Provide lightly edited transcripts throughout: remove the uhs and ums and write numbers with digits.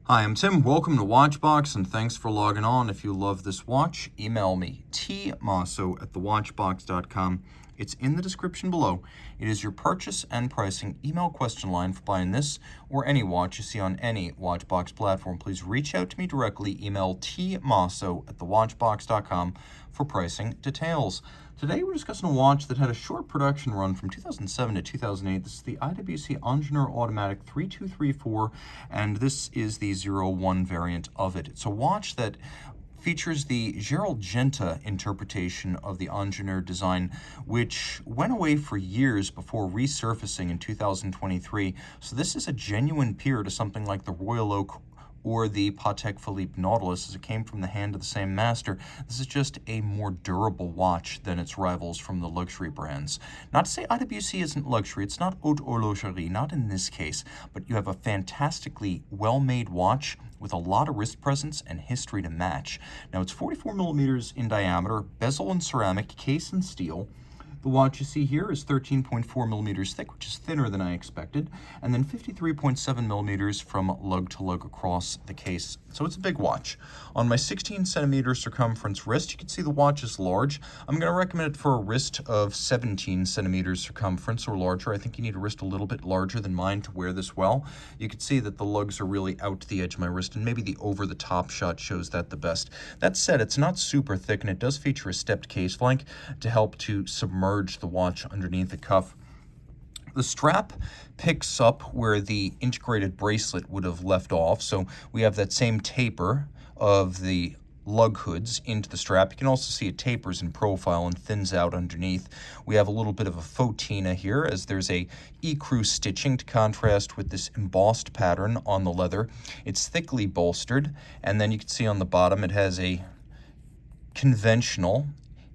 Hi, I'm Tim. Welcome to Watchbox, and thanks for logging on. If you love this watch, email me, tmosso@thewatchbox.com. It's in the description below. It is your purchase and pricing email question line for buying this or any watch you see on any Watchbox platform. Please reach out to me directly. Email tmosso@thewatchbox.com for pricing details. Today we're discussing a watch that had a short production run from 2007 to 2008. This is the IWC Ingenieur IW3234, and this is the 01 variant of it. It's a watch that features the Gerald Genta interpretation of the Ingenieur design, which went away for years before resurfacing in 2023. So this is a genuine peer to something like the Royal Oak or the Patek Philippe Nautilus, as it came from the hand of the same master. This is just a more durable watch than its rivals from the luxury brands. Not to say IWC isn't luxury, it's not haute horlogerie, not in this case, but you have a fantastically well-made watch with a lot of wrist presence and history to match. Now it's 44 millimeters in diameter, bezel in ceramic, case in steel. The watch you see here is 13.4 millimeters thick, which is thinner than I expected, and then 53.7 millimeters from lug to lug across the case. So it's a big watch. On my 16 centimeter circumference wrist, you can see the watch is large. I'm going to recommend it for a wrist of 17 centimeters circumference or larger. I think you need a wrist a little bit larger than mine to wear this well. You can see that the lugs are really out to the edge of my wrist, and maybe the over-the-top shot shows that the best. That said, it's not super thick, and it does feature a stepped case flank to help to submerge the watch underneath the cuff. The strap picks up where the integrated bracelet would have left off, so we have that same taper of the lug hoods into the strap. You can also see it tapers in profile and thins out underneath. We have a little bit of a fauxtina here, as there's a ecru stitching to contrast with this embossed pattern on the leather. It's thickly bolstered, and then you can see on the bottom it has a conventional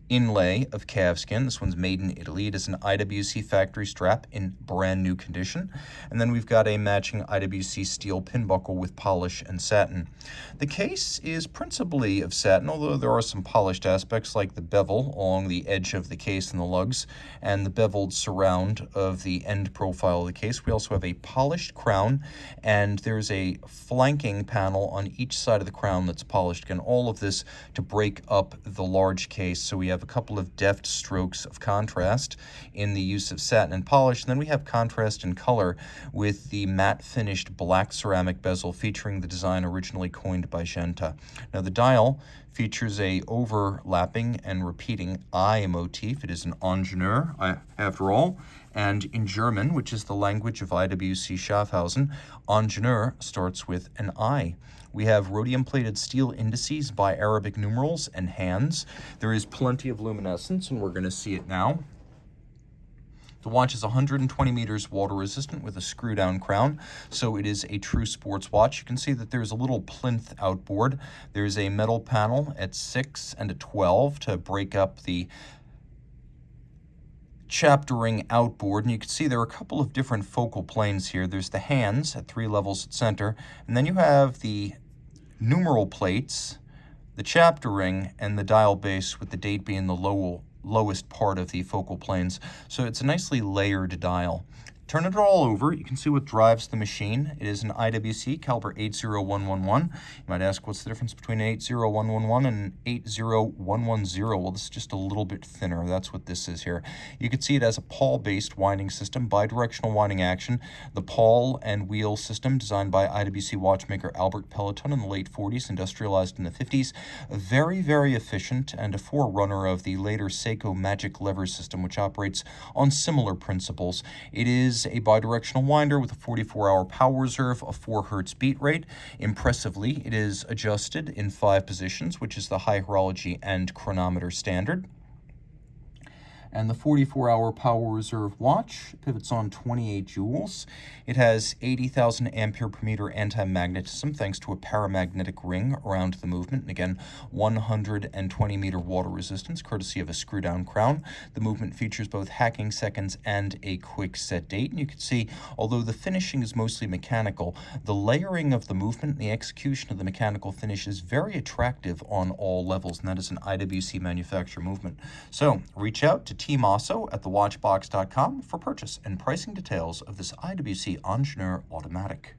inlay of calfskin. This one's made in Italy. It is an IWC factory strap in brand new condition. And then we've got a matching IWC steel pin buckle with polish and satin. The case is principally of satin, although there are some polished aspects like the bevel along the edge of the case and the lugs, and the beveled surround of the end profile of the case. We also have a polished crown, and there's a flanking panel on each side of the crown that's polished. Again, all of this to break up the large case, so we have a couple of deft strokes of contrast in the use of satin and polish. And then we have contrast in color with the matte finished black ceramic bezel featuring the design originally coined by Genta. Now the dial features a overlapping and repeating I motif. It is an Ingenieur, after all, and in German, which is the language of IWC Schaffhausen, Ingenieur starts with an I. We have rhodium-plated steel indices by Arabic numerals and hands. There is plenty of luminescence, and we're going to see it now. The watch is 120 meters water resistant with a screw-down crown, so it is a true sports watch. You can see that there's a little plinth outboard. There's a metal panel at 6 and a 12 to break up the chaptering outboard, and you can see there are a couple of different focal planes here. There's the hands at 3 levels at center, and then you have the numeral plates, the chaptering, and the dial base, with the date being the lowest part of the focal planes. So it's a nicely layered dial. Turn it all over, you can see what drives the machine. It is an IWC caliber 80111. You might ask, what's the difference between an 80111 and an 80110? Well, this is just a little bit thinner. That's what this is here. You can see it has a pawl-based winding system, bidirectional winding action. The pawl and wheel system, designed by IWC watchmaker Albert Peloton in the late 40s, industrialized in the 50s. Very, very efficient, and a forerunner of the later Seiko magic lever system, which operates on similar principles. It is a bidirectional winder with a 44-hour power reserve, a 4 Hz beat rate. Impressively, it is adjusted in 5 positions, which is the high horology and chronometer standard. And the 44-hour power reserve watch pivots on 28 joules. It has 80,000 ampere per meter anti-magnetism thanks to a paramagnetic ring around the movement. And again, 120 meter water resistance courtesy of a screw-down crown. The movement features both hacking seconds and a quick set date. And you can see, although the finishing is mostly mechanical, the layering of the movement and the execution of the mechanical finish is very attractive on all levels, and that is an IWC manufacturer movement. So reach out to Team Mosso at thewatchbox.com for purchase and pricing details of this IWC Ingenieur automatic.